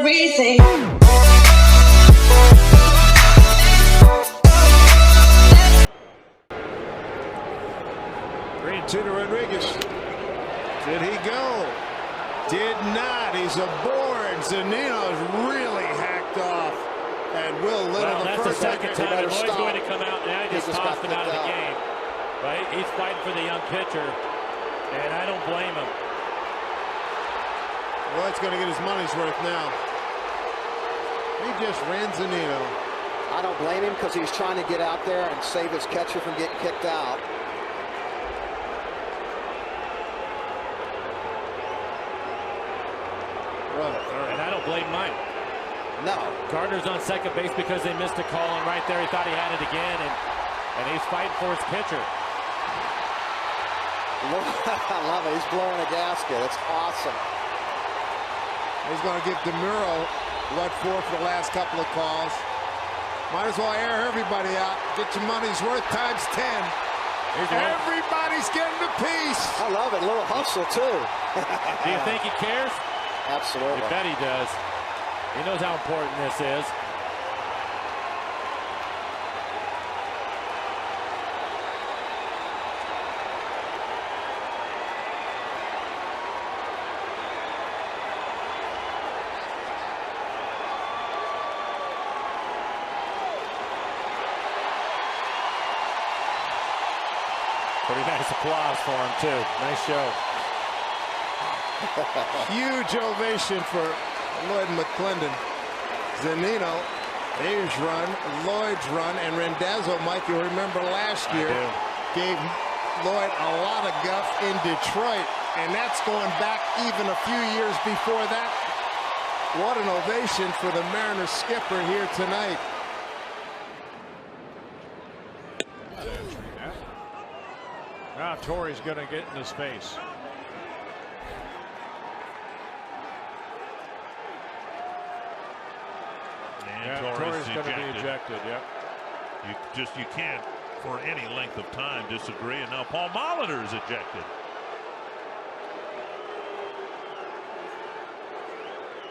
everything. 3-2 to Rodriguez. Did he go? Did not. He's aboard. Zunino's really hacked off. And Will Little, that's the second time the boy's going to come out now. He just tossed him out of the game. Right? He's fighting for the young pitcher, and I don't blame him. Lloyd's going to get his money's worth now. He just ran Zunino. I don't blame him because he's trying to get out there and save his catcher from getting kicked out. And I don't blame Mike. No. Gardner's on second base because they missed a call, and right there he thought he had it again, and he's fighting for his pitcher. I love it. He's blowing a gasket. It's awesome. He's going to give DeMuro what for the last couple of calls. Might as well air everybody out. Get your money's worth times 10. Everybody's getting a piece. I love it. A little hustle, too. Do you think he cares? Absolutely. You bet he does. He knows how important this is. Pretty nice applause for him, too. Nice show. Huge ovation for Lloyd McClendon. Zunino, his run, Lloyd's run, and Rendazzo, Mike, you remember last year, gave Lloyd a lot of guff in Detroit, and that's going back even a few years before that. What an ovation for the Mariners skipper here tonight. Now Torrey's going to get in his face. And Torrey's going to be ejected. Yep. You can't for any length of time disagree. And now Paul Molitor is ejected.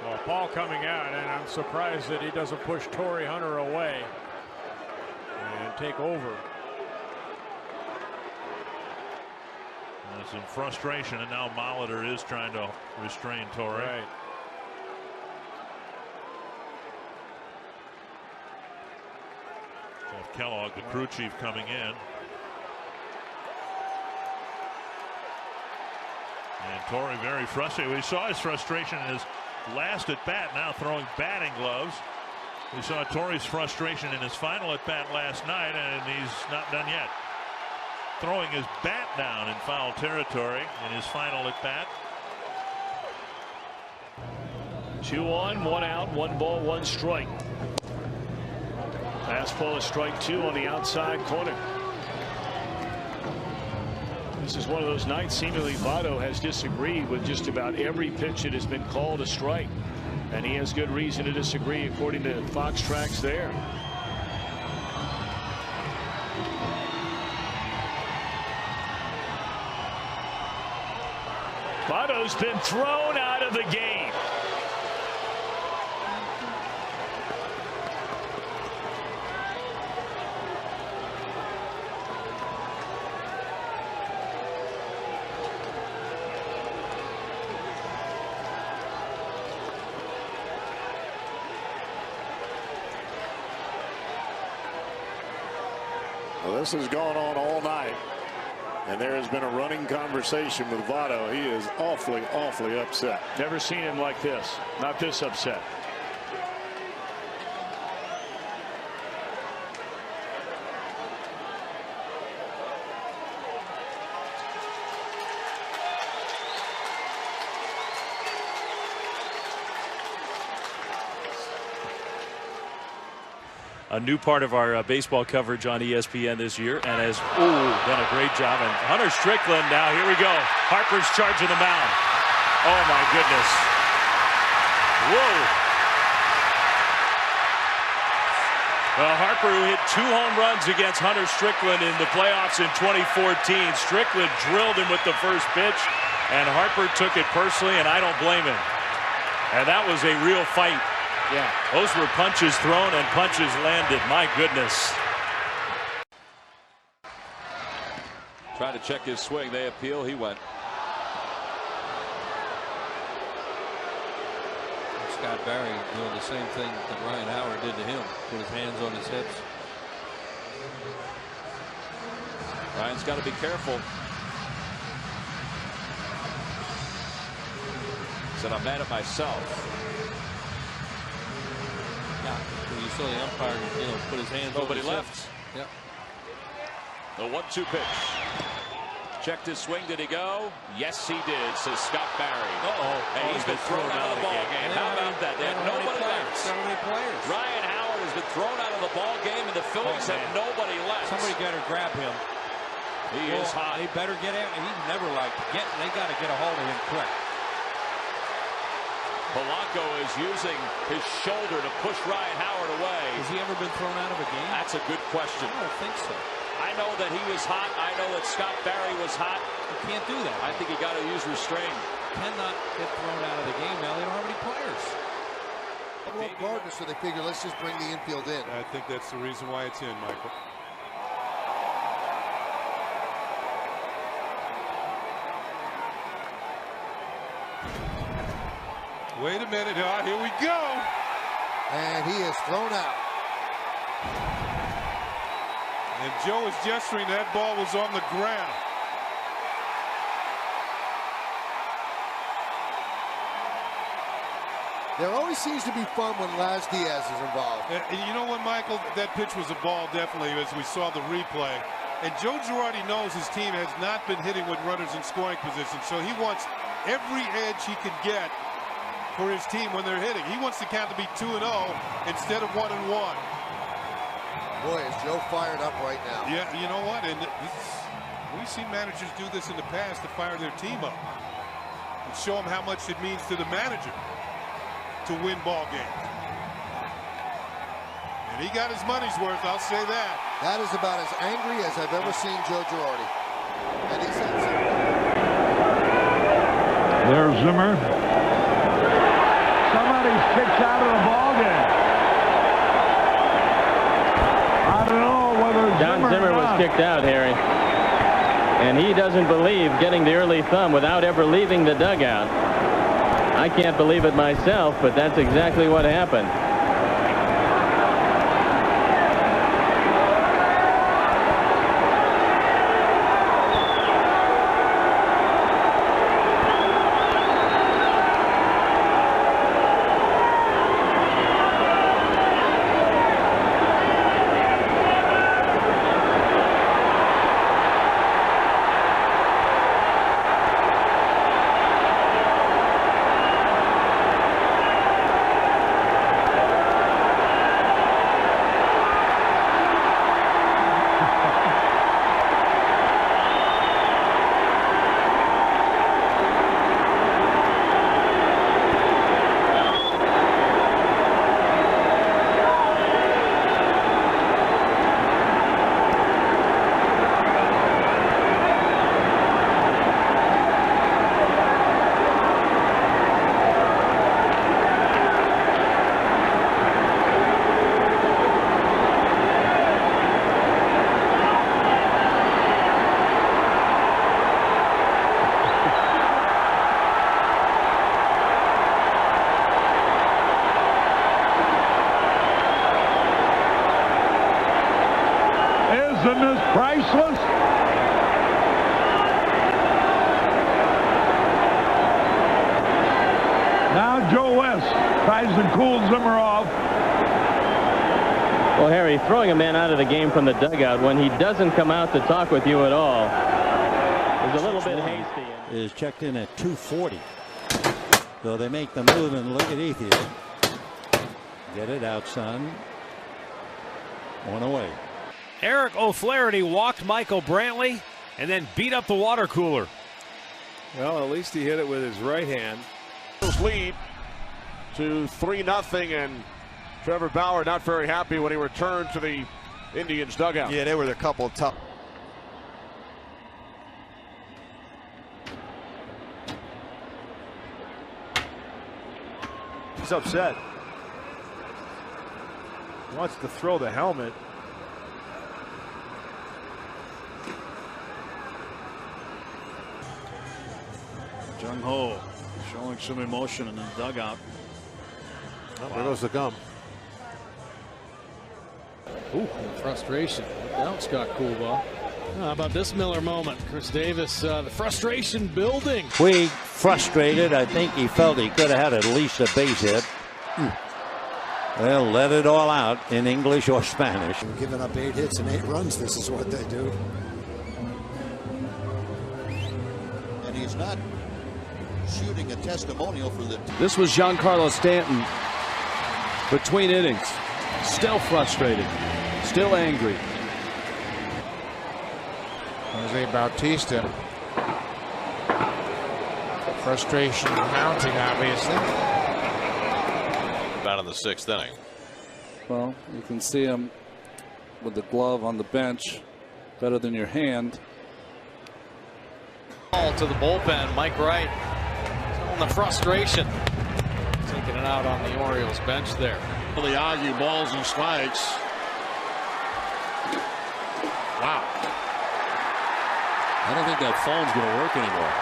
Well, Paul coming out, and I'm surprised that he doesn't push Torrey Hunter away and take over. Some frustration, and now Molitor is trying to restrain Torrey. Right. Jeff Kellogg, the crew chief, coming in. And Torrey very frustrated. We saw his frustration in his last at bat, now throwing batting gloves. We saw Torrey's frustration in his final at bat last night, and he's not done yet. Throwing his bat down in foul territory in his final at bat. 2 on, 1 out, 1 ball, 1 strike. Fastball is strike 2 on the outside corner. This is one of those nights seemingly Votto has disagreed with just about every pitch that has been called a strike, and he has good reason to disagree according to Fox Tracks there. Votto's been thrown out of the game. Well, this has gone on all night, and there has been a running conversation with Votto. He is awfully, awfully upset. Never seen him like this. Not this upset. A new part of our baseball coverage on ESPN this year, and has done a great job. And Hunter Strickland, now here we go. Harper's charging the mound. Oh my goodness. Whoa. Well, Harper, who hit 2 home runs against Hunter Strickland in the playoffs in 2014. Strickland drilled him with the first pitch, and Harper took it personally, and I don't blame him. And that was a real fight. Yeah. Those were punches thrown and punches landed. My goodness. Trying to check his swing. They appeal. He went. Scott Barry doing the same thing that Ryan Howard did to him. Put his hands on his hips. Ryan's got to be careful. Said I'm mad at myself. Yeah, when you saw the umpire, put his hands Nobody on his left. hips. Yep. The 1-2 pitch. Checked his swing. Did he go? Yes, he did, says Scott Barry. And he's been thrown out of the ball game. How about that? They have nobody left. Ryan Howard has been thrown out of the ball game, and the Phillies have nobody left. Somebody got to grab him. He is hot. They better get out. He never liked to get. They got to get a hold of him quick. Polanco is using his shoulder to push Ryan Howard away. Has he ever been thrown out of a game? That's a good question. I don't think so. I know that he was hot. I know that Scott Barry was hot. You can't do that. I think he got to use restraint. Cannot get thrown out of the game now. They don't have any players. Gardner, so they figure let's just bring the infield in. I think that's the reason why it's in, Michael. Wait a minute. Here we go. And he is thrown out. And Joe is gesturing that ball was on the ground. There always seems to be fun when Laz Diaz is involved. And you know what, Michael? That pitch was a ball, definitely, as we saw the replay. And Joe Girardi knows his team has not been hitting with runners in scoring position, so he wants every edge he can get for his team when they're hitting. He wants the count to be 2-0 instead of 1-1. Boy, is Joe fired up right now. Yeah, you know what? And we've seen managers do this in the past to fire their team up and show them how much it means to the manager to win ball games. And he got his money's worth, I'll say that. That is about as angry as I've ever seen Joe Girardi. And he said so. There's Zimmer. Somebody's kicked out of the ball game. I don't know whether Don Zimmer was kicked out, Harry. And he doesn't believe getting the early thumb without ever leaving the dugout. I can't believe it myself, but that's exactly what happened. Isn't this priceless? Now Joe West tries to cool Zimmer off. Well, Harry, throwing a man out of the game from the dugout when he doesn't come out to talk with you at all is a little bit hasty. Is checked in at 240. So they make the move and look at Ethier. Get it out, son. One away. Eric O'Flaherty walked Michael Brantley and then beat up the water cooler. Well, at least he hit it with his right hand. Lead to 3-0, and Trevor Bauer not very happy when he returned to the Indians dugout. Yeah, they were a couple of tough. He's upset. He wants to throw the helmet. Jung Ho showing some emotion in the dugout. Oh, there goes the gum. Ooh, frustration. Down, Scott Coolbaugh. How about this Miller moment? Chris Davis, the frustration building. Puig frustrated. I think he felt he could have had at least a base hit. Well, let it all out in English or Spanish. Giving up 8 hits and 8 runs, this is what they do. And he's not shooting a testimonial for the... This was Giancarlo Stanton between innings. Still frustrated. Still angry. Jose Bautista. Frustration mounting, obviously. About in the 6th inning. Well, you can see him with the glove on the bench, better than your hand. Ball to the bullpen. Mike Wright showing the frustration. Taking it out on the Orioles bench there. Really argue balls and strikes. Wow. I don't think that phone's going to work anymore.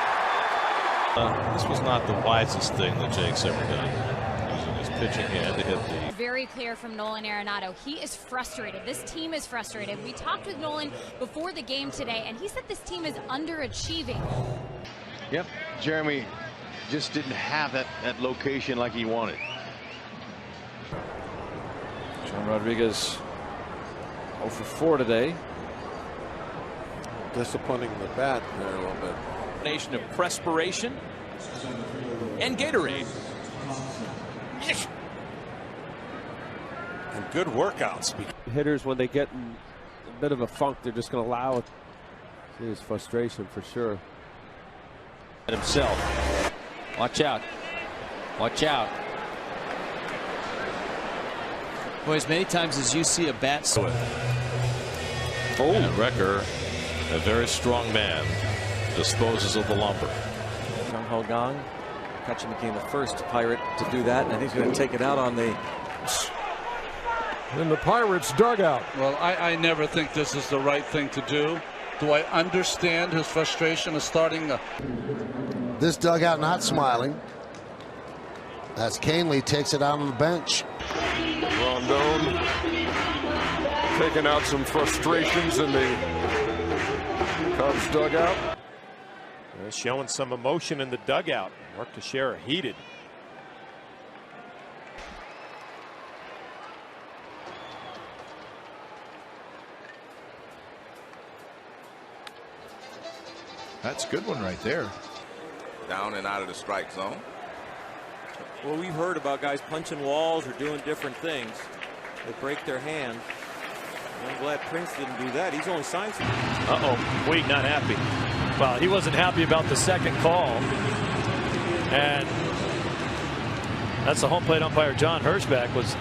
This was not the wisest thing that Jake's ever done. Using his pitching hand to hit the... Very clear from Nolan Arenado. He is frustrated. This team is frustrated. We talked with Nolan before the game today, and he said this team is underachieving. Yep, Jeremy just didn't have that location like he wanted. John Rodriguez 0 for 4 today. Disciplining the bat there a little bit. Nation of perspiration and Gatorade. And good workouts. Hitters, when they get in a bit of a funk, they're just going to allow it. See his frustration for sure. And himself. Watch out. Watch out. Boy, as many times as you see a bat. And Recker, a very strong man, disposes of the lumber. Jung Ho Kang catching became the first Pirate to do that, and he's going to take it out on the in the Pirates dugout. Well, I never think this is the right thing to do. Do I understand his frustration of starting this dugout not smiling as Canely takes it out on the bench. Rondon taking out some frustrations in the Cubs dugout. They're showing some emotion in the dugout. Mark Teixeira heated. That's a good one right there. Down and out of the strike zone. Well, we've heard about guys punching walls or doing different things. They break their hand. I'm glad Prince didn't do that. He's only signed some. Puig not happy. Well, he wasn't happy about the second call. And that's the home plate umpire, John Hirschback, was